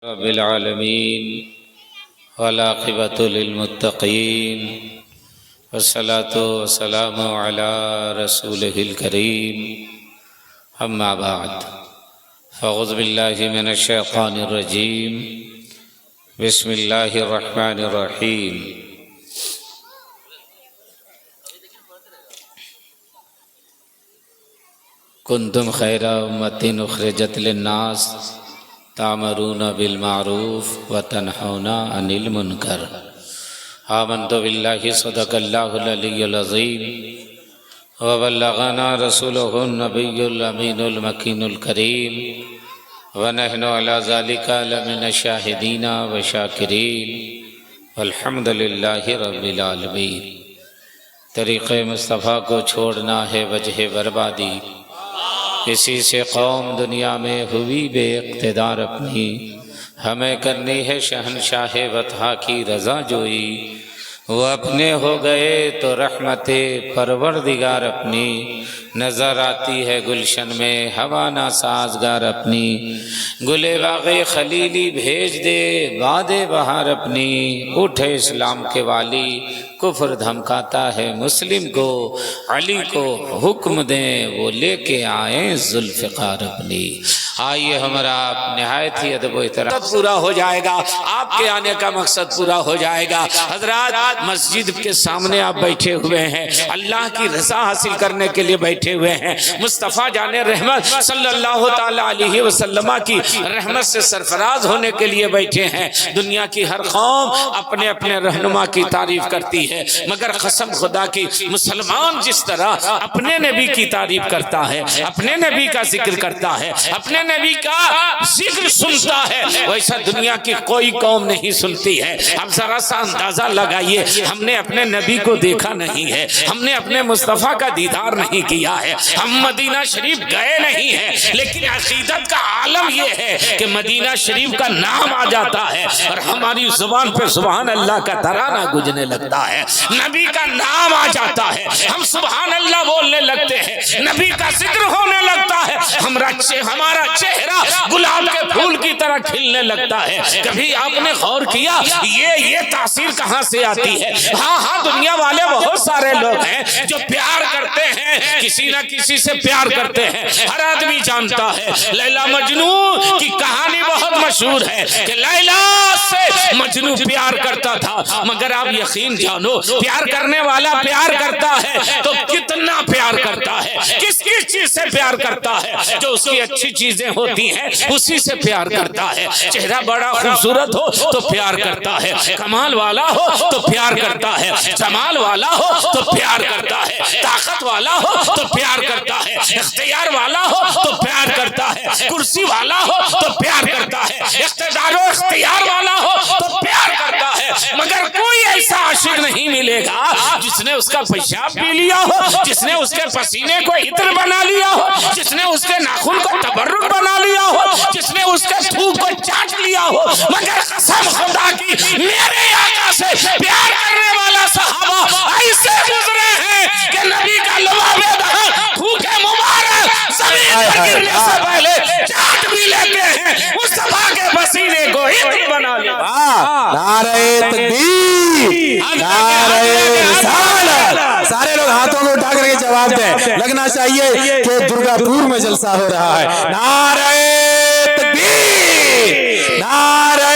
रब्बिल आलमीन वल आक़िबतु लिल मुत्तक़ीन वस्सलातु वस्सलामु अला रसूलिहिल करीम अम्मा बाद फ़अऊज़ु बिल्लाहि मिनश शैतानिर रजीम बिस्मिल्लाहिर रहमानिर रहीम। कुंतुम खैरा उम्मतिन उख़रिजत लिन्नास तामरून बिल मारूफ व तनहौना अनिल मुनकर। आमन्तु बिल्लाहि सदक़ल्लाहुल अलिय्युल अज़ीम व बल्लगना रसूलुहुन नबियुल अमीनुल मकीनुल करीम व नहनु अला ज़ालिका लमिनश शाहिदीना व शाकिरीन वल्हम्दुलिल्लाहि रब्बिल आलमीन। तरीक़े मुस्तफ़ा को छोड़ना है वजह बर्बादी, इसी से कौम दुनिया में हुई बेइक़्तिदार अपनी। हमें करनी है शहनशाह वतहा की रज़ा जोई, वो अपने हो गए तो रहमते परवरदिगार अपनी। नज़र आती है गुलशन में हवा ना साजगार अपनी, गुले बाग़े खलीली भेज दे बादे बहार अपनी। उठे इस्लाम के वाली कुफ्र धमकाता है मुस्लिम को, अली को हुक्म दें वो लेके आए जुल्फ़िकार अपनी। आइए हमारा निहायत ही अदब व एहतराम पूरा हो जाएगा, आपके आने का मकसद पूरा हो जाएगा। हजरात, मस्जिद के सामने आप बैठे हुए हैं, अल्लाह की रज़ा हासिल करने के लिए बैठे हुए हैं। मुस्तफ़ा जाने रहमत सल्लल्लाहु ताला अलैहि वसल्लम की रहमत से सरफराज होने के लिए बैठे हैं। दुनिया की हर कौम अपने अपने रहनुमा की तारीफ करती है, मगर कसम खुदा की मुसलमान जिस तरह अपने नबी की तारीफ करता है, अपने नबी का जिक्र करता है, अपने नबी का जिक्र सुनता है, वैसा दुनिया की कोई कौम नहीं सुनती है। अब जरा सा अंदाजा लगाइए, हमने अपने नबी को देखा नहीं है, हमने अपने मुस्तफ़ा का दीदार नहीं किया है, हम मदीना शरीफ गए नहीं है, लेकिन अकीदत का आलम यह है कि मदीना शरीफ का नाम आ जाता है और हमारी जुबान पे सुभान अल्लाह का तराना गुजरने लगता है। नबी का नाम आ जाता है, हम सुभान अल्लाह बोलने लगते हैं, नबी का जिक्र होने लगता है, हमारा चेहरा गुलाब के फूल की तरह खिलने लगता है। कभी आपने गौर किया ये तासीर कहां से आती है? हाँ, दुनिया वाले बहुत सारे लोग हैं जो प्यार करते हैं, किसी ना किसी से प्यार करते हैं। हर आदमी जानता है लैला मजनू की कहानी बहुत मशहूर है कि लैला से मजनू प्यार करता था, मगर आप यकीन जानो, प्यार करने वाला प्यार करता है तो कितना प्यार करता है, किस किस चीज से प्यार करता है? जो उसकी अच्छी चीजें होती हैं उसी से प्यार करता है। चेहरा बड़ा खूबसूरत हो तो प्यार करता है, कमाल वाला हो तो प्यार करता है, जमाल वाला हो तो प्यार करता है, ताकत वाला हो तो प्यार करता है, इख्तियार वाला हो तो प्यार करता है, कुर्सी वाला हो तो प्यार करता है, इख्तियार और इख्तियार वाला हो तो प्यार करता है। मगर कोई ऐसा आशिक नहीं मिलेगा जिसने उसका पेशाब पी लिया हो, जिसने उसके पसीने को इत्र बना लिया हो, जिसने उसके नाखून को तबर्रुक बना लिया हो, जिसने उसके थूक को चाट लिया हो। मगर कसम खुदा की, मेरे आका से प्यार करने वाला सहाबा ऐसे गुजरे हैं कि नबी का लुबाबे दहर थूके मुबारक जमीन पर गिरने से पहले चाट भी लेते हैं, मुस्तफा के पसीने को इत्र बना लिया। नारे तकबीर, नारे रिसालत। सारे लोग हाथों को उठा करके जवाब दें। लगना चाहिए कि दुर्गापुर में जलसा हो रहा है। नारे तकबीर, नारे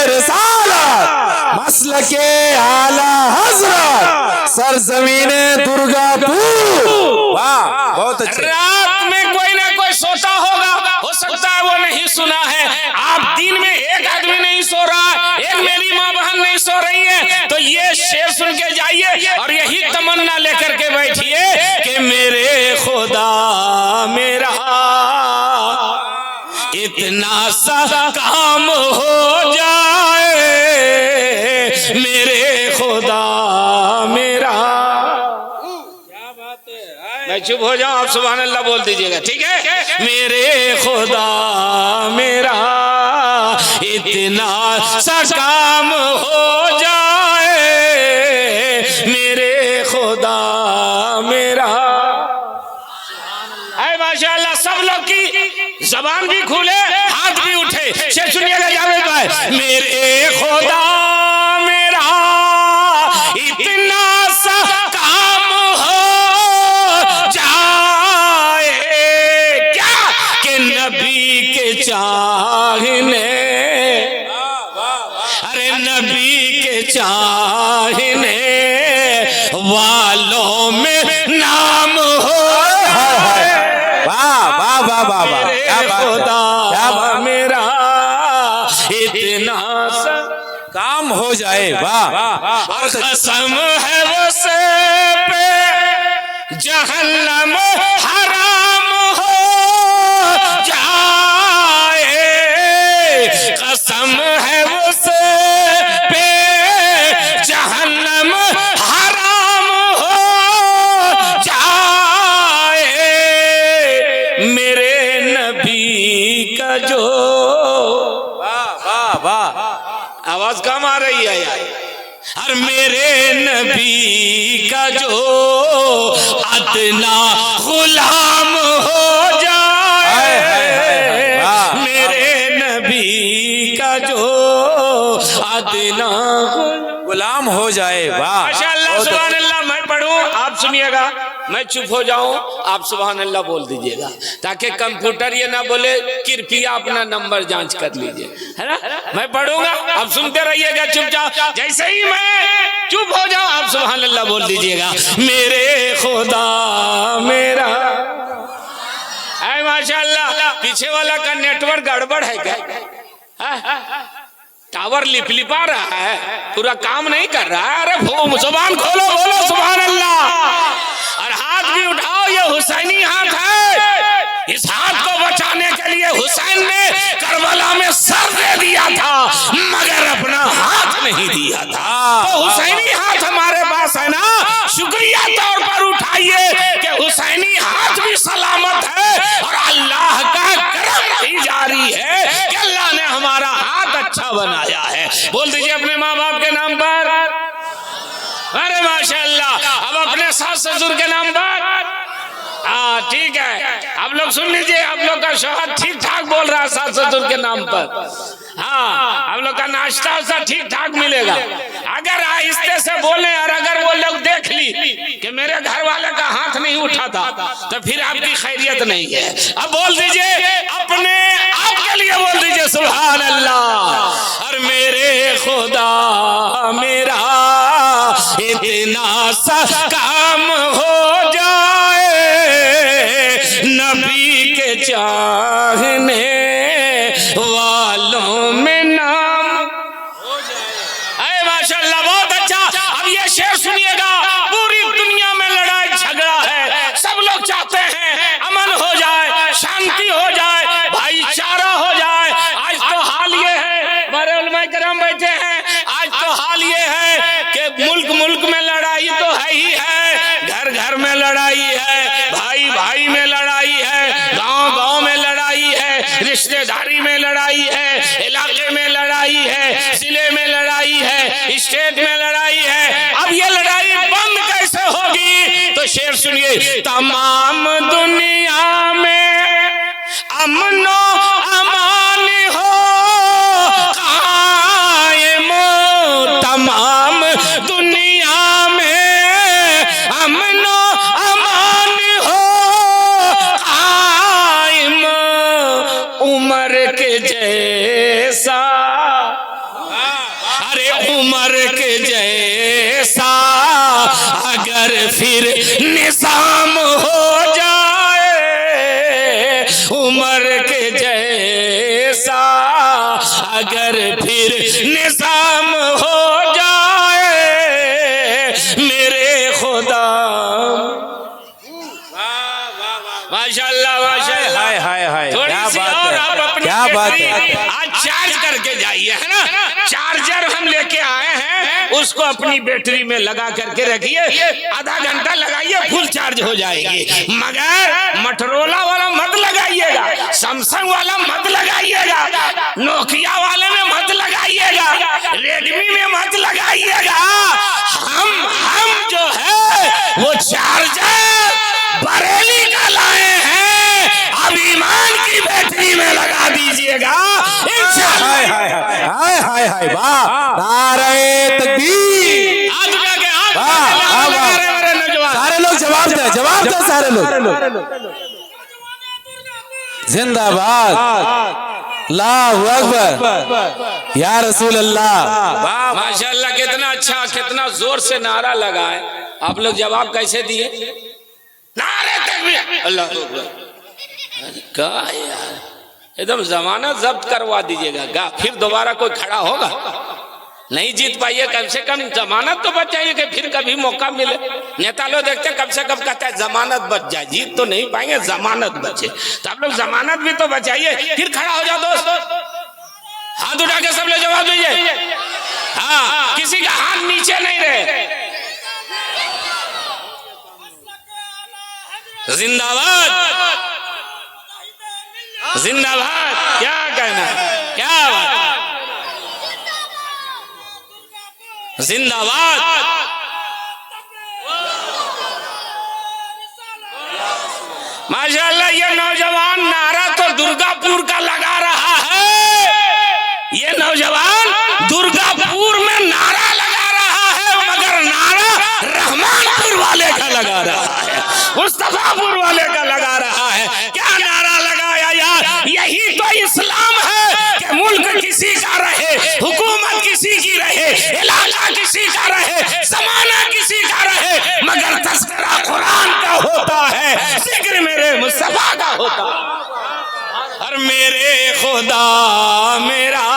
रिसालत। मसलके आला हज़रत सरज़मीने दुर्गापुर। वाह, बहुत अच्छा। रात में कोई ना कोई सोता होगा, हो सकता है वो नहीं सुना है। आप दिन में एक आदमी नहीं सो रहा, एक मेरी माँ बहन नहीं सो रही है, तो ये शेर सुन के जाइए और यही तमन्ना लेकर के बैठिए कि मेरे खुदा मेरा इतना सा काम हो जाए, मेरे खुदा मेरा। मैं चुप हो जाऊं, आप सुभान अल्लाह बोल दीजिएगा, ठीक है? मेरे खुदा मेरा इतना सा काम हो जाए, मेरे खुदा मेरा। है माशाअल्लाह, सब लोग की जबान भी खुले, हाथ भी उठे। शेर सुनिएगा, है मेरे खुदा मेरा इतना सा काम हो जाए क्या कि नबी के चाहने, अरे नबी के चाहने वालों में नाम हो। वाह वाह वाह वाह वाह, क्या बात है, क्या बात, मेरा इतना सा काम हो जाए। वाह, और कसम है वो से पे जहन्नम हराम हो जाए, कसम है वो से पे जहन्नम हराम हो जाए, मेरे नबी का जो, वाह वाह, आवाज कम आ रही है यार, और मेरे नबी का जो अदना गुलाम हो जाए, मेरे नबी का जो अदना गुलाम हो जाए। वाह माशाअल्लाह, सुभान अल्लाह। मैं पढ़ूं आप सुनिएगा, मैं चुप हो जाऊं आप सुभान अल्लाह बोल दीजिएगा, ताकि कंप्यूटर ये ना बोले कृपया अपना नंबर जांच कर लीजिए, है ना। मैं पढ़ूंगा आप सुनते रहिएगा चुपचाप, जैसे ही मैं चुप हो जाऊं आप सुभान अल्लाह बोल दीजिएगा। मेरे खुदा मेरा, है माशाअल्लाह। पीछे वाला का नेटवर्क गड़बड़ है क्या? टावर लिपलिपा रहा है, पूरा काम नहीं कर रहा है। अरे जुबान खोलो, बोलो सुभान अल्लाह, और हाथ भी उठाओ। ये हुसैनी हाथ है, इस हाथ को बचाने के लिए हुसैन ने करबला में सर दे दिया था, मगर अपना हाथ नहीं दिया था। तो हुसैनी हाथ हमारे पास है ना, शुक्रिया तौर पर उठाइए कि हुसैनी हाथ भी सलामत है, और अल्लाह का करम भी जारी है कि अल्लाह ने हमारा हाथ अच्छा बनाया है। बोल दीजिए अपने माँ बाप के नाम पर, अरे माशाअल्लाह। अब अपने सास ससुर के नाम पर, हाँ ठीक है। आप लोग सुन लीजिए, आप लोग का शौहर ठीक ठाक बोल रहा है सास ससुर के नाम पर, हाँ आप लोग का नाश्ता उसा ठीक ठाक मिलेगा। अगर आहिस्ते से बोले और अगर वो लोग देख ली कि मेरे घर वाले का हाथ नहीं उठा था, तो फिर आपकी खैरियत नहीं है। अब बोल दीजिए अपने आप के लिए, बोल दीजिए सुभान अल्लाह। और मेरे खुदा मेरा इतना सा काम हो जाए, नबी के चाहने वालों में नाम हो जाए। अरे माशाअल्लाह, बहुत अच्छा। अब ये शेर सुनिएगा, पूरी दुनिया में लड़ाई झगड़ा है, सब लोग चाहते हैं अमन हो जाए, शांति हो जाए, भाईचारा हो जाए। आज तो हाल ये है, हमारे उलमाए करम बैठे हैं, आज तो हाल ये है कि मुल्क मुल्क में लड़ाई तो है ही है, घर घर में लड़ाई है, भाई भाई में लड़ाई है, गांव गांव में लड़ाई है, रिश्तेदारी में लड़ाई है, इलाके में लड़ाई है, जिले में लड़ाई है, स्टेट में लड़ाई है। अब ये लड़ाई बंद कैसे होगी? तो शेर सुनिए, तमाम दुनिया में अमनो अमान हो कायम, तमाम दुनिया में अमनो अमान हो कायम, उमर के जैसा, अरे उमर के जैसा अगर फिर निजाम हो जाए, उमर के जैसा अगर फिर निजाम हो जाए, मेरे खुदा। माशाअल्लाह माशाअल्लाह, हाय हाय हाय, थोड़ी क्या सी बात और है, आप अपनी क्या बात बैटरी है। आज चार्ज करके जाइए, है ना। चार्जर हम लेके आए हैं, उसको अपनी बैटरी में लगा करके रखिए, आधा घंटा लगाइए फुल चार्ज हो जाएगी। मगर मोटरोला वाला मत लगाइएगा, सैमसंग वाला मत लगाइएगा, नोकिया वाले में मत लगाइएगा, रेडमी में मत लगाइएगा। हम जो है वो चार्जर बरेली का लाए हैं, अब ईमान की बैटरी में लगा दीजिएगा इंशाअल्लाह। हाय हाय वाह, नारे तकबीर। वाह, सारे लोग जवाब दे सारे लोग। जिंदाबाद, अल्लाहु अकबर, या रसूल अल्लाह। माशाअल्लाह, कितना अच्छा, कितना जोर से नारा लगा है। आप लोग जवाब कैसे दिए? नारे तकबीर, अल्लाह क्या यार, एकदम जमानत जब्त करवा दीजिएगा। फिर दोबारा कोई खड़ा होगा? नहीं जीत पाइए, कम से कम जमानत तो बच जाइए कि फिर कभी मौका मिले। नेता लोग देखते कम से कम कहते हैं जमानत बच जाए, जीत तो नहीं पाएंगे, जमानत बचे। तो आप लोग जमानत भी तो बचाइए, फिर खड़ा हो जाओ दोस्त। हाथ उठा के सब लोग जवाब दीजिए। हाँ, किसी का हाथ नीचे नहीं रहे। जिंदाबाद, जिंदाबाद, क्या कहना, क्या बात, जिंदाबाद। माशाअल्लाह, ये नौजवान नारा तो दुर्गापुर का लगा रहा है। ये नौजवान दुर्गापुर में नारा लगा रहा है, मगर नारा रहमानपुर वाले का लगा रहा है, मुस्तफापुर वाले का लगा रहा है। क्या नारा लगाया यार? यही तो इस्लाम है कि मुल्क किसी का रहे, हुकूमत किसी की रहे, इलाका किसी का रहे, जमाना किसी का रहे, मगर तज़किरा कुरान का होता है, जिक्र मेरे मुस्तफा का होता है। और मेरे खुदा मेरा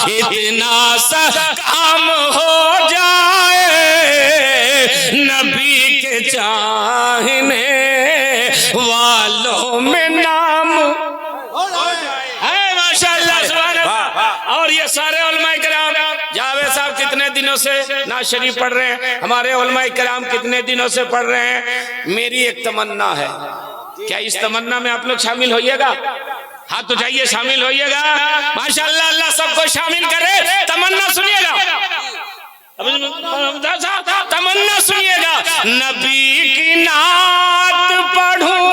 इतना सा काम हो जाए, नबी के चाहने वालों में नाम है। माशाअल्लाह, सुभान अल्लाह। और ये सारे उलमाए किराम, जावेद साहब कितने दिनों से नात शरीफ पढ़ रहे हैं, हमारे उलमाए किराम कितने दिनों से पढ़ रहे हैं। मेरी एक तमन्ना है, क्या इस तमन्ना में आप लोग शामिल होइएगा? हाथ उठाइए, शामिल होइएगा। माशाअल्लाह, अल्लाह सबको शामिल करे। तमन्ना सुनिएगा, तमन्ना सुनिएगा। नबी की नात पढ़ूं,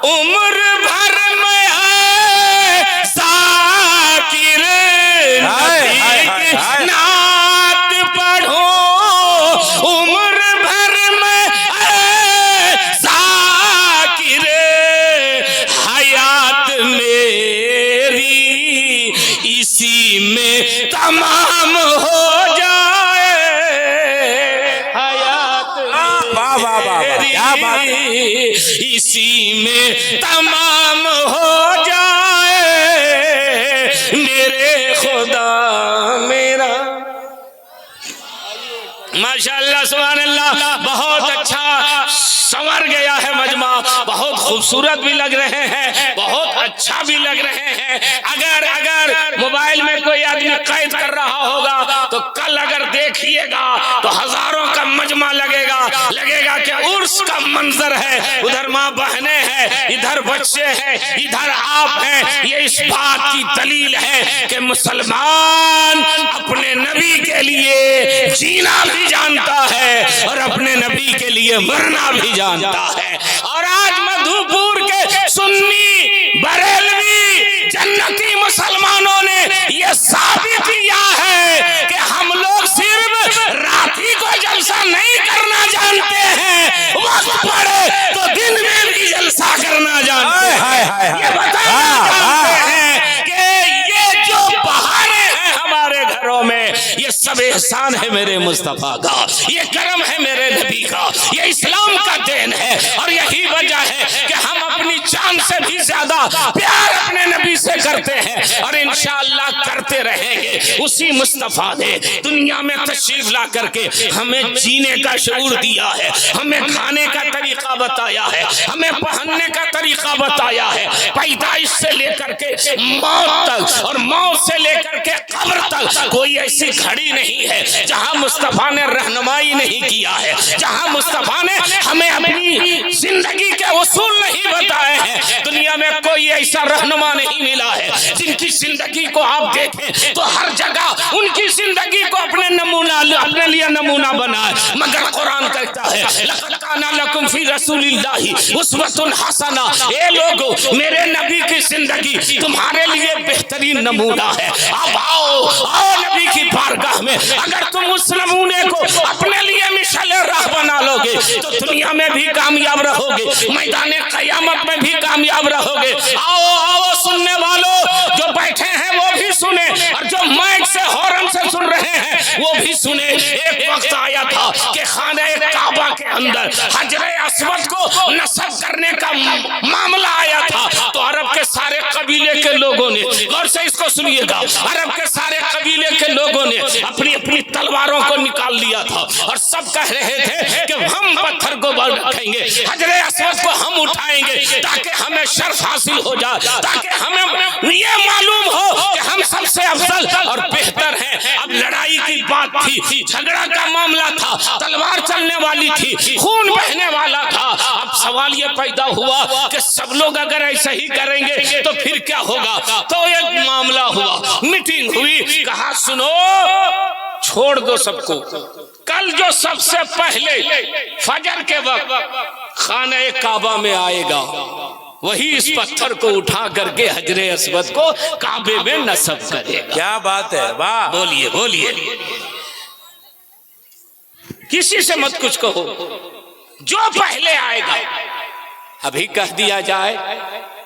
उम्र भर में है साकिर, नबी की नात पढ़ूं, उम्र भर में है साकिर, हयात मेरी इसी में तमाम हो जाए, हयात मेरी इसी में तमाम हो जाए, मेरे खुदा मेरा। माशाअल्लाह, सुभान अल्लाह, बहुत अच्छा संवर गया है मजमा, बहुत खूबसूरत भी लग रहे हैं, बहुत अच्छा भी लग रहे हैं। अगर मोबाइल में कोई आदमी कैद कर रहा होगा तो कल अगर देखिएगा तो हजारों का मजमा लगेगा कि उर्स का मंजर है, उधर माँ बहने हैं, इधर बच्चे हैं, इधर आप हैं। ये इस बात की दलील है कि मुसलमान अपने नबी के लिए जीना भी जानता है और अपने नबी के लिए मरना भी जानता है। और आज मधुपुर के सुन्नी बरेलवी जन्नती मुसलमानों ने यह साबित किया है कि हम लोग सिर्फ राती को जलसा नहीं करना जानते हैं, वक्त पड़े तो दिन में भी जलसा करना जानते हैं। ये बताना जानते हैं कि ये जो बहाने हैं हमारे घरों में, ये सब एहसान है मेरे मुस्तफा का, ये करम है मेरे नबी का, ये इस्लाम का देन है। और यही वजह है कि हम अपनी जान से भी ज्यादा प्यार अपने नबी से करते हैं और इंशाअल्लाह करते रहेंगे। उसी मुस्तफा ने दुनिया में तशरीफ ला करके हमें जीने का शऊर दिया है, हमें खाने का तरीका बताया है, हमें पहनने का तरीका बताया है। पैदाइश से लेकर के मौत तक और मौत से लेकर के कब्र तक कोई ऐसी घड़ी नहीं है जहां मुस्तफा ने रहनुमाई नहीं किया है, जहां मुस्तफा ने हमें अपनी जिंदगी के उसूल नहीं बताए हैं, दुनिया में कोई ऐसा रहनुमा नहीं मिला है जिनकी जिंदगी को आप देखें तो हर जगह उनकी जिंदगी को अपने लिए नमूना बनाए, मगर कुरान कहता है लक़द काना लकुम फी रसूलिल्लाहि उस्वतुन हसना। ए लोगों, मेरे नबी की जिंदगी तुम्हारे लिए बेहतरीन नमूना है। अब आओ नबी की बारगाह में, अगर तुम उस नमूने को अपने लिए मिसाल राह बना लोगे तो दुनिया में भी कामयाब रहोगे, मैदान क़यामत में भी कामयाब रहोगे। आओ सुनने वालों, जो बैठे हैं वो भी सुने और जो माइक से हॉर्न से सुन रहे हैं वो भी सुने। एक वक्त आया था कि खाने काबा के अंदर हजरे अस्वद को नस्ब करने का मामला आया था, तो अरब के सारे कबीले के लोगों ने, गौर से इसको सुनिएगा, अरब के सारे कबीले के लोगों ने अपनी अपनी तलवारों को निकाल लिया था और सब कह रहे थे कि हम पत्थर को रखेंगे, हजरे अस्वद को हम उठाएंगे ताकि हमें शर्फ हासिल हो जाए, ताकि हमें ये मालूम हो कि हम सबसे अफजल और बेहतर हैं। अब लड़ाई की बात थी, झगड़ा का मामला था, तलवार चलने वाली थी, खून बहने वाला था। अब सवाल ये पैदा हुआ कि सब लोग अगर ऐसा ही करेंगे तो फिर क्या होगा। तो एक मामला हुआ, मीटिंग हुई, कहा सुनो छोड़ दो सबको, कल जो सबसे पहले फजर के वक्त खाने काबा में आएगा वही इस पत्थर को उठा करके हजरे अस्वद को काबे में नस्ब करेगा। क्या बात है, वाह। बोलिए बोलिए, किसी से मत कुछ कहो, जो पहले आएगा। अभी कह दिया जाए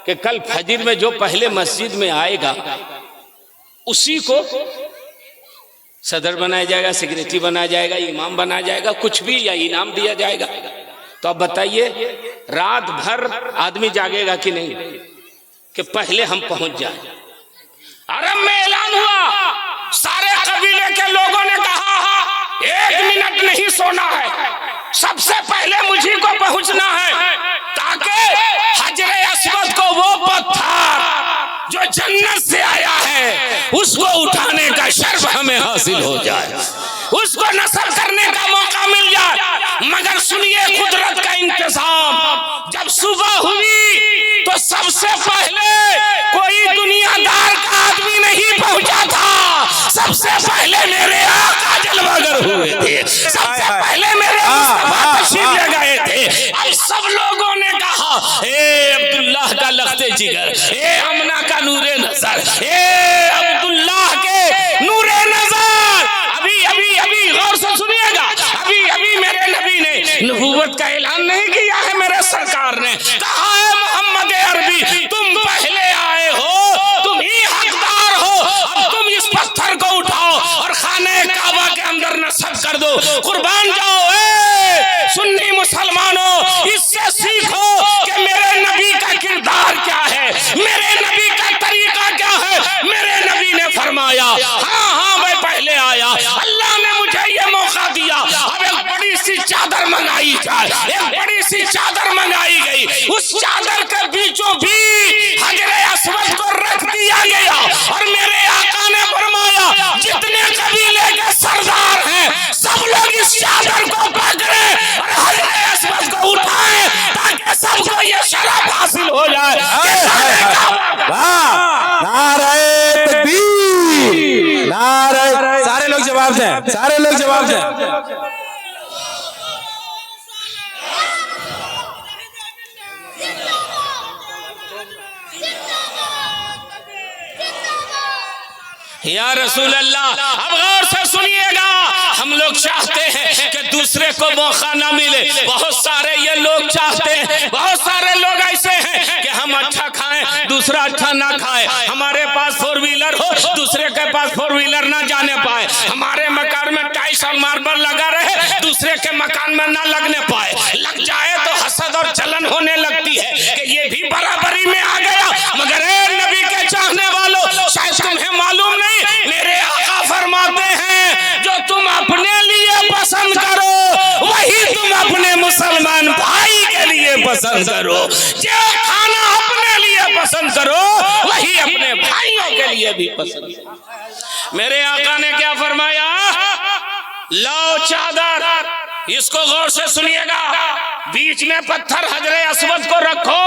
कि कल फजर में जो पहले मस्जिद में आएगा उसी को सदर बनाया जाएगा, सेक्रेटरी बनाया जाएगा, इमाम बनाया जाएगा, कुछ भी, या इनाम दिया जाएगा। तो अब बताइए रात भर आदमी जागेगा कि नहीं कि पहले हम पहुंच जाए। अरब में ऐलान हुआ, सारे कबीले के लोगों ने कहा 1 मिनट नहीं सोना है, सबसे पहले मुझे को पहुंचना है ताकि हजरे अस्वद को, वो पत्थर जो जन्नत से आया है, उसको उठाने का शर्फ हमें हासिल हो जाए, उसको नस्ब करने का मौका मिल जाए। मगर सुनिए कुदरत का इंतजाम, जब सुबह हुई तो सबसे पहले कोई दुनियादार का आदमी नहीं पहुंचा था, सबसे पहले मेरे आका जलवागर हुए थे, सबसे पहले मेरे मुस्तफा तशरीफ ले गए थे। अब सब लोगों ने कहा ए अब्दुल्लाह का लख्ते जिगर, ए अमना का नूरे नजर, ए अब्दुल्लाह के नूरे नजर। अभी अभी अभी गौर से सुनिएगा, अभी अभी मेरे नबी ने नबूवत का ऐलान नहीं किया है, मेरे सरकार ने कहा है मोहम्मद अरबी तुम पहले आए हो, तुम ही हकदार हो, अब तुम इस पत्थर को उठाओ और खाने काबा के अंदर नस्ब कर दो। कुर्बान जाओ सुन्नी मुसलमानों, इससे सीखो कि मेरे नबी का किरदार क्या है, मेरे नबी का तरीका क्या है। मेरे नबी ने फरमाया हाँ मैं पहले आया, अल्लाह ने मुझे ये मौका दिया, अब एक बड़ी सी चादर मंगाई जाए, एक बड़ी सी चादर मंगाई गई, उस चादर के बीचों बीच हजरे अस्वद को रख दिया गया और मेरे आका ने फरमाया जितने कबीले के सरदार हैं सब लोग इस चादर को पकड़े और हजरे अस्वद को उठाएं ताकि सबको ये शरफ हासिल हो जाए। नारे तकबीर, नारे, सारे लोग जवाब दें, सारे लोग जवाब दें। या रसूल अल्लाह, अब गौर से सुनिएगा, हम लोग चाहते हैं कि दूसरे को मौका ना मिले। बहुत सारे ये लोग चाहते हैं, बहुत सारे लोग ऐसे हैं कि हम अच्छा खाएं दूसरा अच्छा ना खाए, हमारे पास 4 व्हीलर हो दूसरे के पास 4 व्हीलर ना जाने पाए, हमारे मकान में टाइल्स और मार्बल लगा रहे दूसरे के मकान में ना लगने पाए, लग जाए तो हसद और जलन होने लगती है कि ये भी बराबरी में आ गया। मगर नबी के चाहने वालों, शायद तुम्हें मालूम नहीं, मेरे आका फरमाते हैं जो तुम अपने लिए पसंद करो वही तुम अपने मुसलमान भाई के लिए पसंद करो, जो खाना अपने लिए पसंद करो वही अपने भाइयों के लिए भी पसंद करो। मेरे आका ने क्या फरमाया, लाओ चादर, इसको गौर से सुनिएगा, बीच में पत्थर हजरे अस्वद को रखो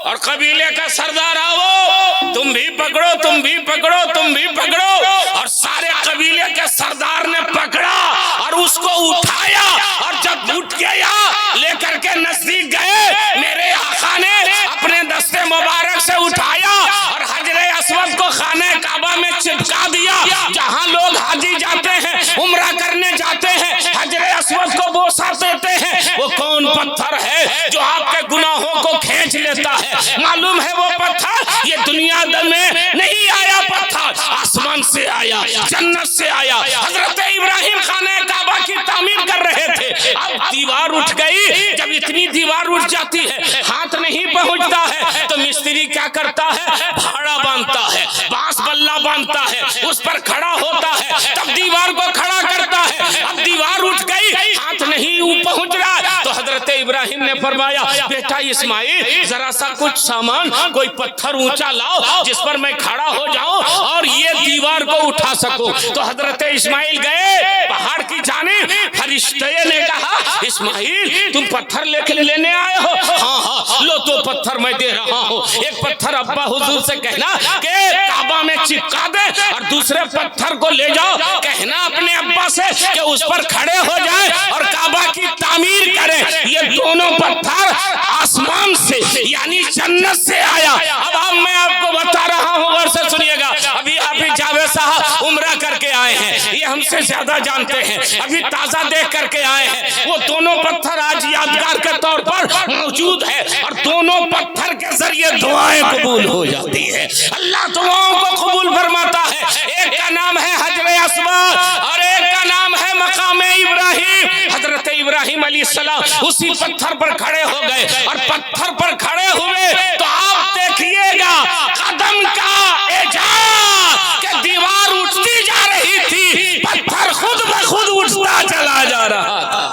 और कबीले का सरदार आओ, तुम भी पकड़ो, तुम भी पकड़ो, तुम भी पकड़ो। और सारे कबीले के सरदार ने पकड़ा और उसको उठाया, और जब उठ गया लेकर के नजदीक गए, मेरे आका ने अपने दस्ते मुबारक से उठाया और हजरे अस्वद को खाने काबा में चिपका दिया। जहां लोग हाजी जाते हैं, उम्रा करने जाते हैं, हजरे अस्वद को बोसा देते हैं। वो कौन पत्थर है जो आपके गुनाहों को खींच लेता है? मालूम है वो पत्थर ये दुनिया में नहीं आया, पत्थर आसमान से आया, जन्नत से आया। हजरत इब्राहिम खाने काबा की तामीर कर रहे थे, अब दीवार उठ गई। जब इतनी दीवार उठ जाती है, हाथ नहीं पहुंचता है, तो मिस्त्री क्या करता है? भाड़ा बांधता है, बांस बल्ला बांधता है, उस पर खड़ा होता है, तब दीवार को खड़ा करता है। अब दीवार उठ गई, हाथ नहीं पहुंच रहा, तो हजरत इब्राहिम ने फरमाया, बेटा इस्माइल जरा सा कुछ सामान, कोई पत्थर ऊंचा लाओ जिस पर मैं खड़ा हो जाऊं और ये दीवार को उठा सकूं। तो हजरत इस्माइल गए पहाड़ की जानिब। फरिश्ते ने कहा, इस्माइल तुम पत्थर लेने आए हो? हाँ हाँ, लो तो पत्थर मैं दे रहा हूँ। एक पत्थर अब्बा हुजूर से कहना कि काबा में चिपका दे, और दूसरे पत्थर को ले जाओ, कहना अपने अब्बा से कि उस पर खड़े हो जाए और काबा की तामीर करें। ये दोनों पत्थर आसमान से यानी जन्नत से आया। अब मैं आपको बता रहा हूँ, गौर से सुनिएगा। अभी हाफिज जावेद साहब उम्रा करके आए हैं, ये हमसे ज्यादा जानते हैं, अभी ताजा देख करके आए हैं। वो दोनों पत्थर आज यादगार के तौर पर मौजूद है, और दोनों पत्थर के जरिए दुआएं कबूल हो जाती है। अल्लाह दुआओं को कबूल फरमाता है। एक का नाम है हजरे अस्वद और एक का नाम है मकाम इब्राहिम। हजरत इब्राहिम अलैहिस्सलाम उसी पत्थर पर खड़े हो गए, और पत्थर पर खड़े हुए तो आप देखिएगा कदम का एजाज कि दीवार उठती जा रही थी, पत्थर खुद ब खुद उठता चला जा रहा था।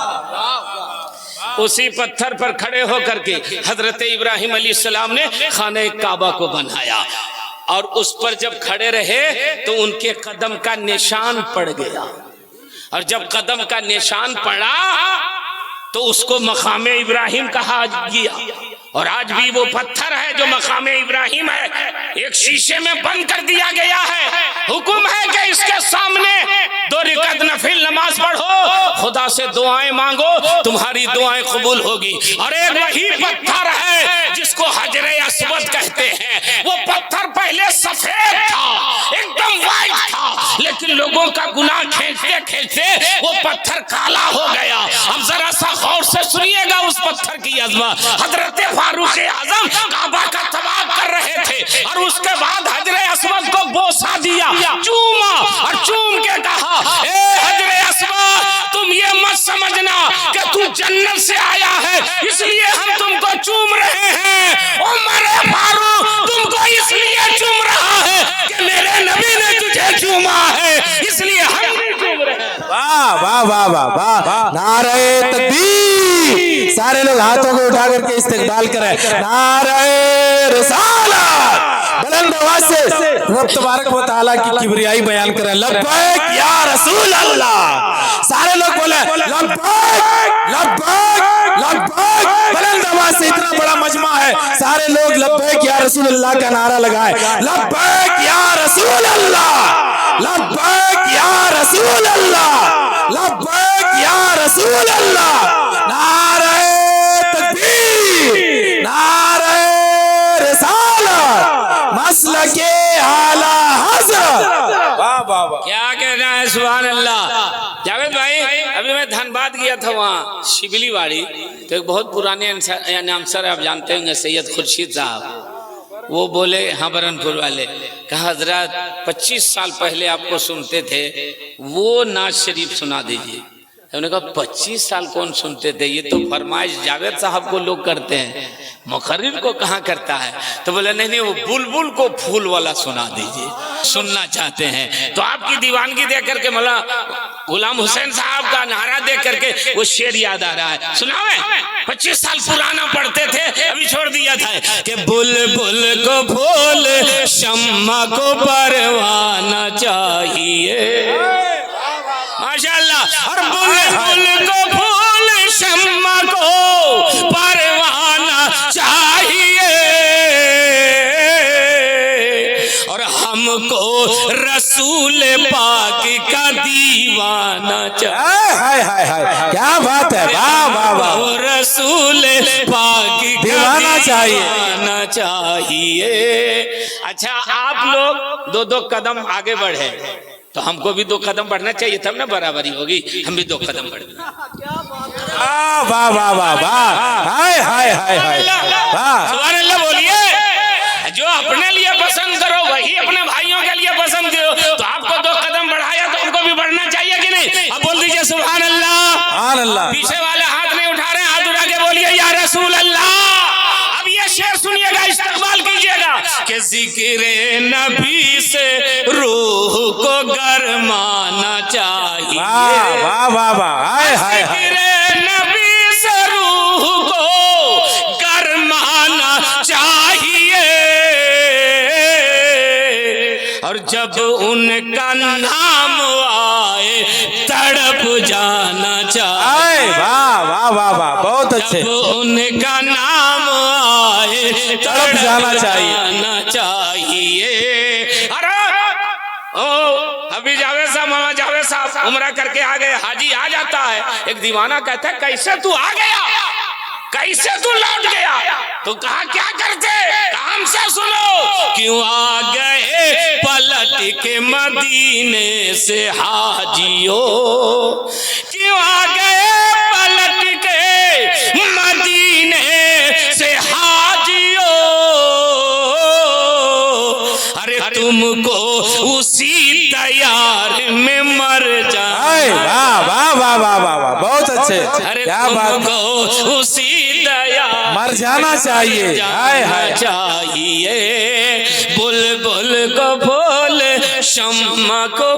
उसी पत्थर पर खड़े होकर के हजरत इब्राहिम अलैहिस्सलाम ने खाने काबा को बनाया, और उस पर जब खड़े रहे तो उनके कदम का निशान पड़ गया, और जब कदम का निशान पड़ा तो उसको मकाम इब्राहिम कहा गया। और आज भी वो पत्थर है जो मकाम इब्राहिम है, एक शीशे में बंद कर दिया गया है। हुक्म है कि इसके सामने 2 रकात नफिल नमाज पढ़ो, खुदा से दुआएं मांगो, तुम्हारी दुआएं कबूल होगी। और एक वही पत्थर है जिसको हजरे अस्वद कहते हैं। वो पत्थर पहले सफेद था, एकदम वाइट था, लेकिन लोगों का गुनाह खींचते खींचते वो पत्थर काला हो गया। अब जरा सा गौर से सुनिएगा उस पत्थर की अज़मत। हजरत फारूक आजम काबा का तवाफ कर रहे थे, और उसके बाद हजरे अस्वद को बोसा दिया, चूमा, और चूम के कहा, ए हजरे अस्वद तुम ये मत समझना कि तू जन्नत से आया है इसलिए हम तुमको चूम रहे हैं। उमर फारूक तुमको इसलिए चूम रहा है कि मेरे नबी ने तुझे चूमा है, इसलिए हम भी चूम रहे हैं। वाह वाह वाह वाह वाह, नारे तकबीर। सारे लोग हाथों को उठा करके इस्तकबाल करें। नारे रिसालत, बुलंद आवाज से रब तबारक व तआला की किबरियाई बयान करें। लब्बैक या रसूल अल्लाह। सारे लोग बोले लब्बैक लब्बैक लब्बैक, बुलंद आवाज से। इतना बड़ा मजमा है, सारे लोग लब्बैक या रसूल अल्लाह का नारा लगाए। लब्बैक या रसूल अल्लाह, लब्बैक या रसूल अल्लाह, लब्बैक या रसूल अल्लाह। नारे तकबीर, नारे रिसालत, मसलके आला हज़रत। वाह वाह वाह, क्या कहना है, सुभान अल्लाह। जावेद भाई, अभी मैं धनबाद गया था, वहाँ शिबली वाड़ी, तो एक बहुत पुराने अनाउंसर आप जानते होंगे, सैयद खुर्शीद साहब, वो बोले, हाँ बरनपुर वाले, कहा हजरत 25 साल पहले आपको सुनते थे, वो नाज शरीफ सुना दीजिए। उन्होंने कहा 25 साल कौन सुनते थे, ये तो फरमाइश जावेद साहब को लोग करते हैं, मुखर्रिर को कहाँ करता है। तो बोले नहीं नहीं, वो बुलबुल को फूल वाला सुना दीजिए, सुनना चाहते हैं। तो आपकी दीवानगी देख करके मौला गुलाम हुसैन साहब का नारा देख करके वो शेर याद आ रहा है, सुनावे। 25 साल पुराना पढ़ते थे, अभी छोड़ दिया था कि बुलबुल को फूल शम्मा को परवाना चाहिए, माशाअल्लाह। और बुलबुल को फूल शम्मा को परवाना चाहिए, रसूल पाक का दीवाना चाहिए। हाय हाय हाय, क्या बात है, वाह वाह वाह, रसूल पाक दीवाना चाहिए। अच्छा, आप लोग 2-2 कदम आगे बढ़े तो हमको भी 2 कदम बढ़ना चाहिए, तब ना बराबरी होगी। हम भी 2 कदम बढ़े। वाह वाह वाह वाह वाह, हाय हाय हाय हाय, वाह, सुभान अल्लाह बोलिए। जो अपने लिए पसंद करो वही अपने भाइयों के लिए पसंद करो। तो आपको 2 कदम बढ़ाया तो हमको भी बढ़ना चाहिए कि नहीं? अब बोल दीजिए सुभान अल्लाह। सुभान अल्लाह। पीछे वाले हाथ नहीं उठा रहे, हाथ उठा के बोलिए या रसूल अल्लाह। अब ये शेर सुनिएगा, इस्तकबाल कीजिएगा कि जिक्र नबी से रूह को गरमाना चाहिए। वाह वाह वाह वाह, हाय हाय हाय, जिक्र नबी से रूह को गरमाना चाहिए। और जब उनका नाम आए तड़प जाना चाहिए। वाह वाह वाह वाह, बहुत अच्छे, जब उनका नाम आए तड़प जाना चाहिए। अरे ओ अभी जावेद साहब, मामा जावेद साहब उम्रा करके आ गए, हाजी आ जाता है, एक दीवाना कहता है कैसे तू आ गया, कैसे तू लौट गया? तो कहा क्या करते, काम से सुनो। क्यों आ गए पलट के मदीने से हाजियो, क्यों आ गए पलट के मदीने से हाजियो। अरे तुमको उसी तैयार में मर जाए। वाह वाह वाह वाह वाह वाह, बहुत अच्छे, क्या बात, उसी तैयार मर जाना चाहिए। हाय हाय, चाहिए। बुलबुल को फूल, शम्मा को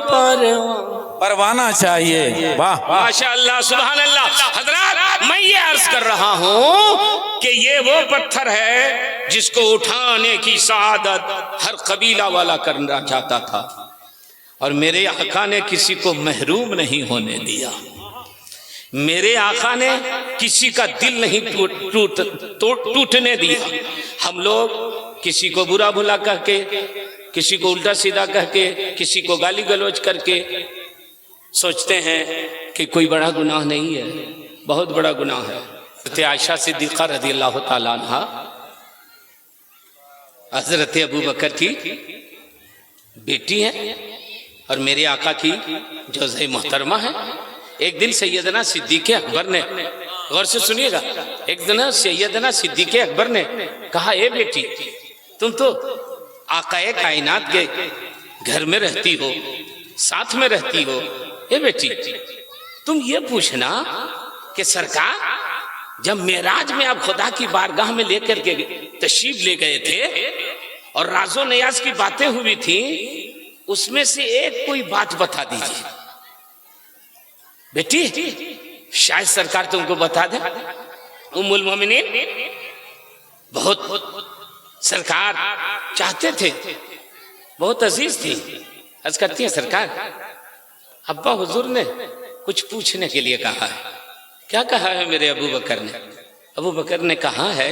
परवाना चाहिए। वाह माशाअल्लाह, सुभान अल्लाह। हजरात, मैं ये अर्ज कर रहा हूँ कि ये वो पत्थर है जिसको उठाने की सादत हर कबीला वाला करना चाहता था, और मेरे आका ने किसी को महरूम नहीं होने दिया। मेरे आका ने किसी का दिल नहीं टूटने दिया। हम लोग किसी को बुरा भुला कह के, किसी को उल्टा सीधा कह के, किसी को गाली गलौज करके सोचते हैं कि कोई बड़ा गुनाह नहीं है, बहुत बड़ा गुनाह है। हज़रत आयशा सिद्दीक़ा रज़ी अल्लाह ताला अन्हा हज़रत अबू बकर की बेटी है और मेरे आका की जोज़े मोहतरमा है। एक दिन सैयदना सिद्दीक़ अकबर ने, गौर से सुनिएगा, एक दिन सैयदना सिद्दीक़ अकबर ने कहा, ए बेटी, तुम तो आकाए कायनात के घर में रहती हो, साथ में रहती हो, ए बेटी तुम ये पूछना कि सरकार जब मेराज में आप खुदा की बारगाह में लेकर के तशरीफ ले गए थे और राजो नियाज की बातें हुई थी, उसमें से एक कोई बात बता दीजिए बेटी, शायद सरकार तुमको बता दे। उम्मुल मोमिनीन बहुत सरकार चाहते थे, बहुत अजीज थी। अर्ज करती है, सरकार अब्बा हुजूर ने कुछ पूछने के लिए कहा है। क्या कहा है मेरे अबू बकर ने? अबू बकर ने कहा है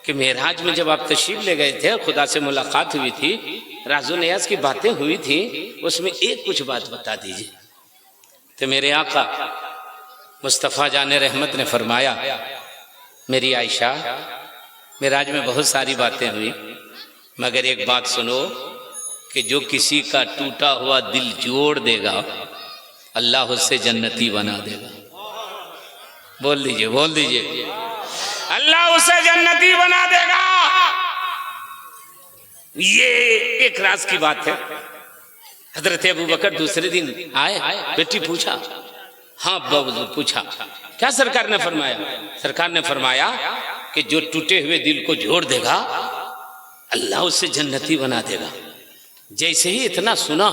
कि मेराज में जब आप तशरीफ ले गए थे, खुदा से मुलाकात हुई थी, राजो नियाज की बातें हुई थी, उसमें एक कुछ बात बता दीजिए। तो मेरे आका मुस्तफ़ा जाने रहमत ने फरमाया, मेरी आयशा, मेराज में बहुत सारी बातें हुई, मगर एक बात सुनो कि जो किसी का टूटा हुआ दिल जोड़ देगा, अल्लाह उससे जन्नती बना देगा। बोल दीजिए, बोल दीजिए, अल्लाह उसे जन्नती बना देगा। ये एक राज की बात है। हजरत अबू बकर दूसरे दिन आए, बेटी पूछा, हाँ अब्बा पूछा, क्या सरकार ने फरमाया? सरकार ने फरमाया कि जो टूटे हुए दिल को जोड़ देगा, अल्लाह उससे जन्नती बना देगा। जैसे ही इतना सुना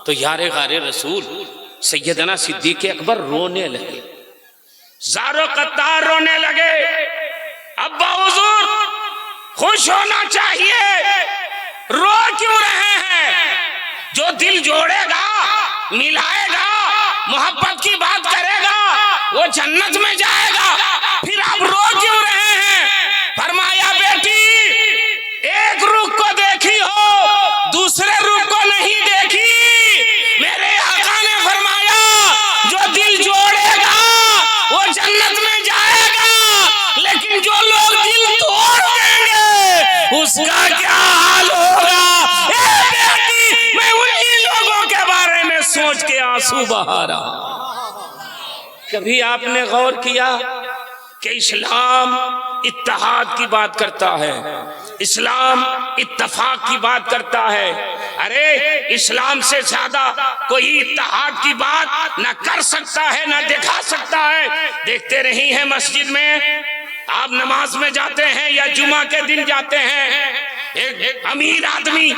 तो यारे गारे रसूल सैयदना सिद्दीक़ अकबर रोने लगे, ज़ारो कत्तार रोने लगे। अब्बा हुजूर खुश होना चाहिए, रो क्यों रहे हैं? जो दिल जोड़ेगा, मिलाएगा, मोहब्बत की बात करेगा, वो जन्नत में जाएगा। फिर आप रो क्यों रहे हैं? फरमाया, बेटी एक रुख को देखी हो, दूसरे रुख को नहीं उसका क्या हाल होगा। बेटी, मैं उन्हीं लोगों के बारे में सोच के आंसू बहा रहा। कभी आपने गौर किया कि इस्लाम इत्तेहाद की बात करता है, इस्लाम इत्तफाक की बात करता है। अरे इस्लाम से ज्यादा कोई इत्तेहाद की बात ना कर सकता है ना दिखा सकता है। देखते नहीं है मस्जिद में आप नमाज में जाते हैं या जुमा के दिन जाते हैं, एक अमीर आदमी,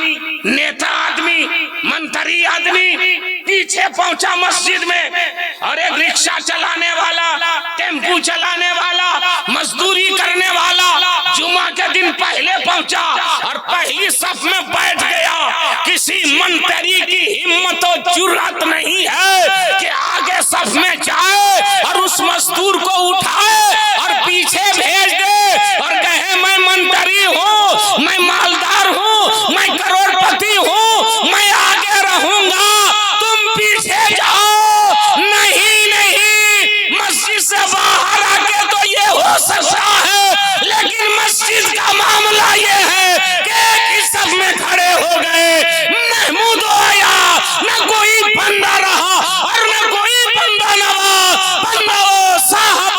नेता आदमी, मंत्री आदमी पीछे पहुंचा मस्जिद में, और एक रिक्शा चलाने वाला, टेम्पू चलाने वाला, मजदूरी करने वाला जुमा के दिन पहले पहुंचा और पहली सफ में बैठ गया। किसी मंत्री की हिम्मत और जुर्रत नहीं है कि आगे सफ में जाए और उस मजदूर को उठाए और पीछे भेज दे और कहे मैं मंत्री हूँ, मैं मालदार हूँ, मैं करोड़पति हूँ, मैं आगे रहूंगा, तुम पीछे जाओ। नहीं नहीं, मस्जिद से बाहर आके तो ये हो सकता है, लेकिन मस्जिद का मामला ये है कि एक सब में खड़े हो गए, महमूद आया, न कोई बंदा रहा और न कोई बंदा नवाज, बंदा ओ साहब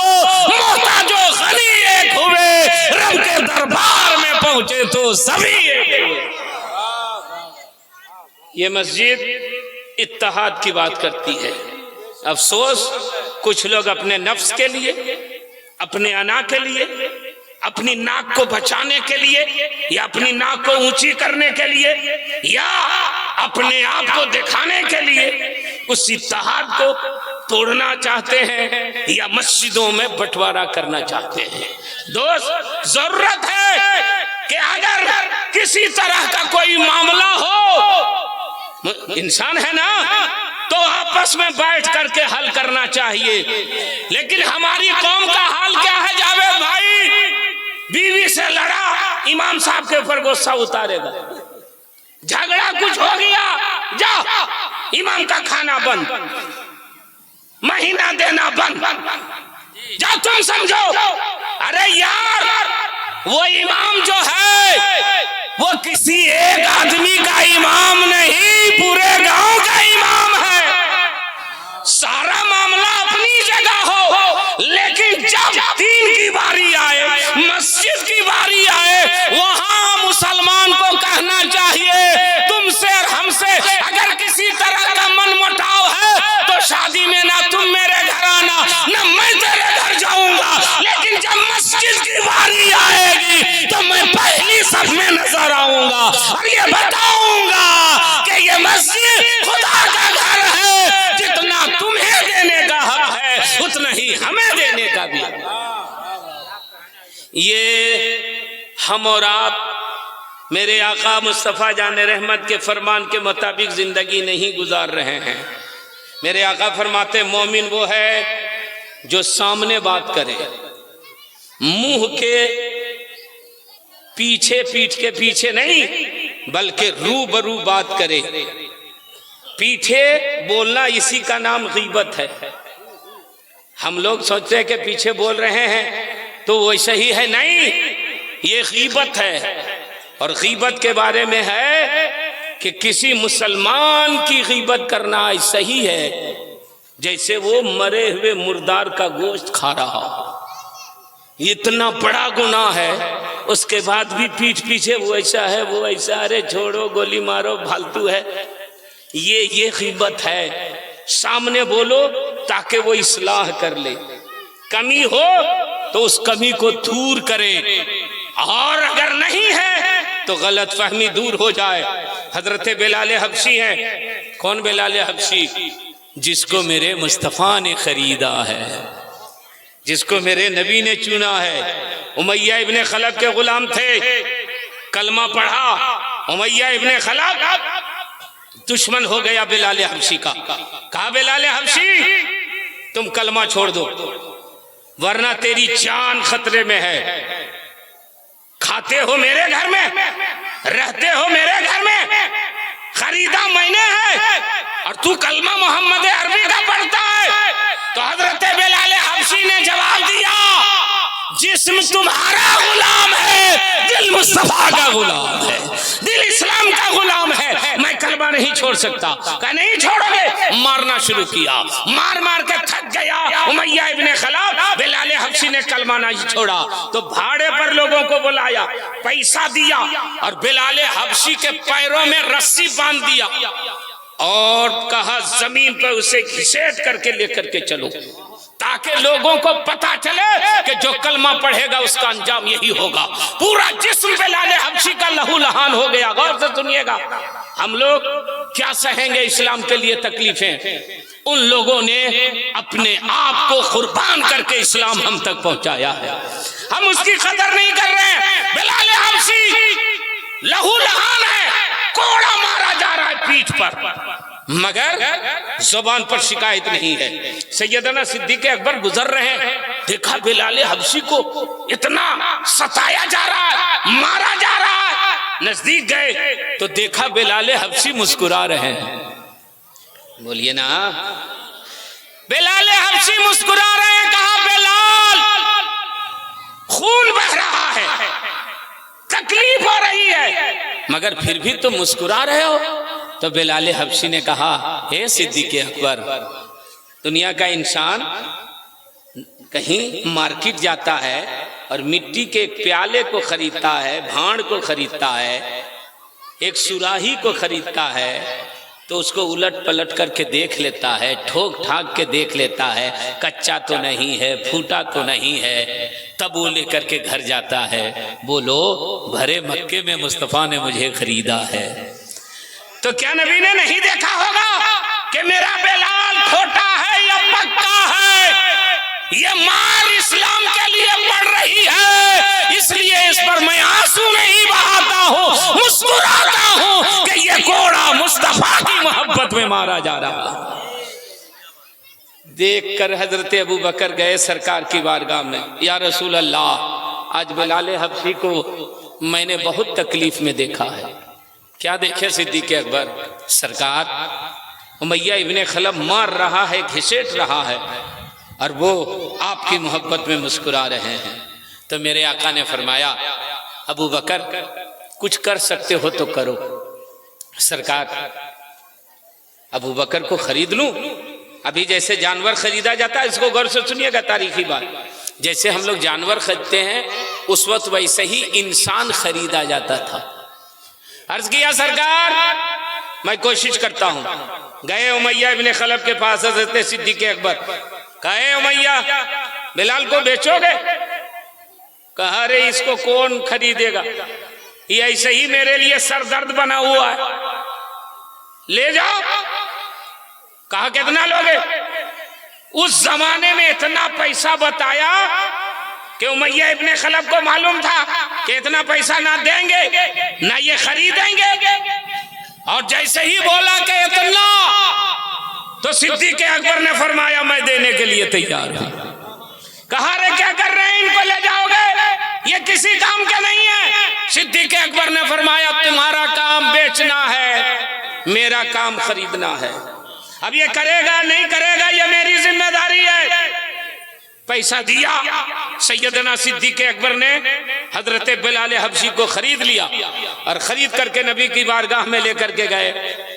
मोहताजो गनी एक हुए, रब के दरबार में पहुंचे तो सभी एक हुए। ये मस्जिद इत्तेहाद की बात करती है। अफसोस कुछ लोग अपने नफ्स के लिए, अपने अना के लिए, अपनी नाक को बचाने के लिए या अपनी नाक को ऊंची करने के लिए या अपने आप को दिखाने के लिए उस इत्तेहाद को तोड़ना चाहते हैं या मस्जिदों में बंटवारा करना चाहते हैं। दोस्त, जरूरत है कि अगर किसी तरह का कोई मामला हो, इंसान है ना, तो आपस में बैठ करके हल करना चाहिए। लेकिन हमारी कौम का हाल क्या है जावेद भाई? बीवी से लड़ा, इमाम साहब के ऊपर गुस्सा उतारेगा, झगड़ा कुछ हो गया, जाओ इमाम का खाना बंद, महीना देना बंद, जाओ तुम समझो। अरे यार, वो इमाम जो है वो किसी एक आदमी का इमाम नहीं, पूरे गांव का इमाम है। सारा मामला अपनी जगह हो, लेकिन जब दीन की बारी आए, मस्जिद की बारी आए, वहां मुसलमान को कहना चाहिए तुमसे और हमसे अगर किसी तरह का मनमुटाव है तो शादी में ना तुम मेरे घर आना, ना मैं तेरे घर जाऊंगा। लेकिन जब मस्जिद की बारी आएगी तो मैं पहली सफ में नजर आऊंगा और ये बताऊंगा कि ये मस्जिद खुदा का घर है, जितना तुम्हें देने का हक है उतना ही हमें देने का भी। ये हम और आप मेरे आका मुस्तफ़ा जान रहमत के फरमान के मुताबिक जिंदगी नहीं गुजार रहे हैं। मेरे आका फरमाते मोमिन वो है जो सामने बात करे, मुंह के पीछे, पीठ के पीछे नहीं, बल्कि रूबरू बात करे। पीछे बोलना इसी का नाम गीबत है। हम लोग सोचते हैं कि पीछे बोल रहे हैं तो वैसे ही है, नहीं, ये गीबत है। और गीबत के बारे में है कि किसी मुसलमान की गीबत करना ऐसा ही है जैसे वो मरे हुए मुर्दार का गोश्त खा रहा हो। इतना बड़ा गुनाह है, उसके बाद भी पीठ पीछे वो ऐसा है, वो ऐसा, अरे छोड़ो, गोली मारो, फालतू है। ये गीबत है। सामने बोलो ताकि वो इस्लाह कर ले, कमी हो तो उस कमी को दूर करे, और अगर नहीं है तो गलत फहमी दूर हो जाए। हजरत बिलाल हबशी हैं। कौन बिलाल हबशी? जिसको मेरे मुस्तफ़ा ने खरीदा है, जिसको मेरे नबी ने चुना है। उमैया इब्ने खलफ के गुलाम थे, कलमा पढ़ा, उमैया इब्ने खलफ दुश्मन हो गया बिलाल हबशी का। कहा बिलाल हबशी तुम कलमा छोड़ दो वरना तेरी जान खतरे में है। खाते हो मेरे घर में, रहते हो मेरे घर में, खरीदा मैंने है और तू कलमा मोहम्मद अरबी का पढ़ता है। तो हजरत बिलाल हबशी ने जवाब दिया जिस्म तुम्हारा गुलाम है, दिल मुस्तफा का गुलाम है, दिल इस्लाम का गुलाम है। मैं कलमा नहीं छोड़ सकता। कहा नहीं छोड़ोगे। मारना शुरू किया, मार मार के थक गया उमैया इब्ने खलफ। बिलाल हबशी ने कलमा नहीं छोड़ा तो भाड़े पर लोगों को बुलाया, पैसा दिया और बिलाल हबशी के पैरों में रस्सी बांध दिया और कहा जमीन पर उसे घिसेट करके लेकर के चलो, ताकि लोगों को पता चले कि जो कलमा पढ़ेगा उसका अंजाम यही होगा। पूरा जिस्म बिलाल हबशी का लहू लहान हो गया। गौर से सुनिएगा, हम लोग क्या सहेंगे इस्लाम के लिए तकलीफें, उन लोगों ने अपने आप को कुर्बान करके इस्लाम हम तक पहुंचाया है, हम उसकी कदर नहीं कर रहे हैं। बिलाल हबशी लहू लहान है, कोड़ा मारा जा रहा है पीठ पर, मगर जुबान पर शिकायत नहीं है। सैयदना सिद्दीक़ अकबर गुजर रहे हैं, देखा बिलाल हबशी को इतना सताया जा रहा है, मारा जा रहा है। नजदीक गए तो देखा बिलाल हबशी मुस्कुरा रहे हैं। बोलिए ना, बिलाल हबशी मुस्कुरा रहे हैं। कहा बिलाल, खून बह रहा है, तकलीफ हो रही है, मगर फिर भी तुम मुस्कुरा रहे हो। तो बिलाल हबशी ने कहा, हे सिद्दीक़ अकबर, दुनिया का इंसान कहीं मार्केट जाता है और मिट्टी के एक प्याले को खरीदता है, भांड को खरीदता है, एक सुराही को खरीदता है, तो उसको उलट पलट करके देख लेता है, ठोक ठाक के देख लेता है, कच्चा तो नहीं है, फूटा तो नहीं है, तब वो लेकर के घर जाता है। बोलो, भरे मक्के में मुस्तफ़ा ने मुझे खरीदा है। तो क्या नबी ने नहीं देखा होगा कि मेरा बिलाल खोटा है या पक्का है? ये मार इस्लाम के लिए पड़ रही है, इसलिए इस पर मैं आंसू नहीं बहाता हूँ, मुस्कुराता हूँ कि ये कोड़ा मुस्तफा की मोहब्बत में मारा जा रहा है। देखकर हजरत अबू बकर गए सरकार की बारगाह में, या रसूल अल्लाह, आज बिलाल हबशी को मैंने बहुत तकलीफ में देखा है। क्या देखे सिद्दीक़ अकबर? सरकार, उमैया इब्ने खलफ मार रहा है, घिसेट रहा है, और वो आपकी मोहब्बत में मुस्कुरा रहे हैं। तो मेरे आका ने फरमाया, अबू बकर, कुछ कर सकते हो तो करो। सरकार, अबू बकर को खरीद लूं? अभी जैसे जानवर खरीदा जाता है, इसको गौर से सुनिएगा, तारीखी बात, जैसे हम लोग जानवर खरीदते हैं उस वक्त वैसे ही इंसान खरीदा जाता था। अर्ज किया, सरकार मैं कोशिश करता हूं। गए उमैया इब्ने खलफ के पास हजरत सिद्दीक़ अकबर, कहे उमैया, बिलाल को बेचोगे? कहा, अरे इसको कौन खरीदेगा, ये ऐसे ही मेरे लिए सरदर्द बना हुआ है, ले जाओ। कहा, कितना लोगे? उस जमाने में इतना पैसा बताया कि उमैया इब्ने खलफ को मालूम था कि इतना पैसा ना देंगे ना ये खरीदेंगे, और जैसे ही बोला कि इतना, तो सिद्दीक़ अकबर ने फरमाया, मैं देने के लिए तैयार हूं। कहा, रे क्या कर रहे हैं, इनको ले जाओगे, ये किसी काम के नहीं है। सिद्दीक़ अकबर ने फरमाया, तुम्हारा काम बेचना है, मेरा काम खरीदना है। अब ये करेगा नहीं करेगा ये मेरी जिम्मेदारी है। पैसा दिया, सैयदना सिद्दीक़ अकबर ने हजरत बिलाल हबशी को खरीद लिया और खरीद करके नबी की बारगाह में लेकर के गए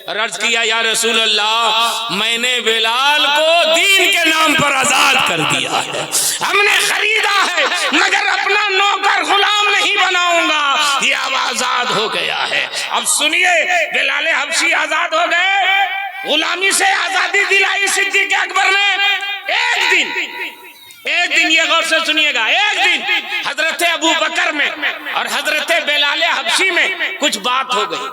और अर्ज किया, या रसूल अल्लाह, मैंने बिलाल को दीन के नाम पर आजाद कर दिया है, हमने खरीदा है, मगर अपना नौकर गुलाम नहीं बनाऊंगा, ये अब आजाद हो गया है। अब सुनिए, बिलाल हबशी आजाद हो गए, गुलामी से आजादी दिलाई सिद्दीक़ अकबर ने। एक दिन ये गौर से सुनिएगा, एक दिन हजरत अबू बकर में और हजरत बिलाल हबशी में कुछ बात हो गई,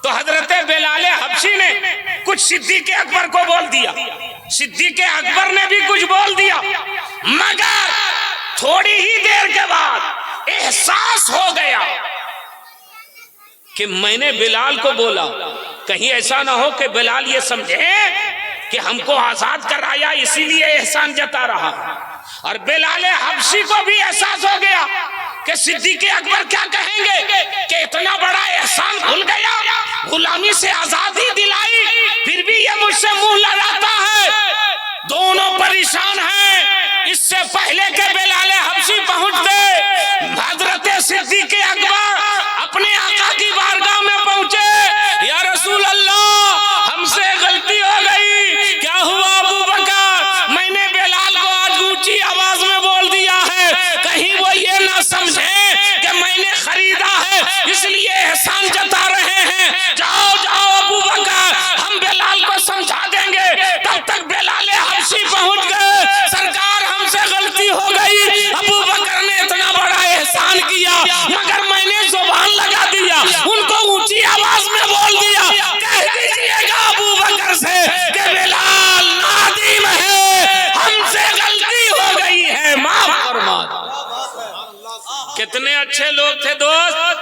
तो हजरत बिलाल हबशी ने कुछ सिद्दीक़ अकबर को बोल दिया, सिद्दीक़ अकबर ने भी कुछ बोल दिया, मगर थोड़ी ही देर के बाद एहसास हो गया कि मैंने बिलाल को बोला, कहीं ऐसा ना हो कि बिलाल ये समझे कि हमको आजाद कराया इसीलिए एहसान जता रहा। और बिलाल हबशी को भी एहसास हो गया कि सिद्दीक़ अकबर क्या कहेंगे कि इतना बड़ा एहसान भूल गया, गुलामी से आजादी दिलाई, फिर भी ये मुझसे मुंह लड़ाता है। दोनों परेशान हैं। इससे पहले के बिलाल हबशी पहुंच कितने अच्छे लोग थे दोस्त,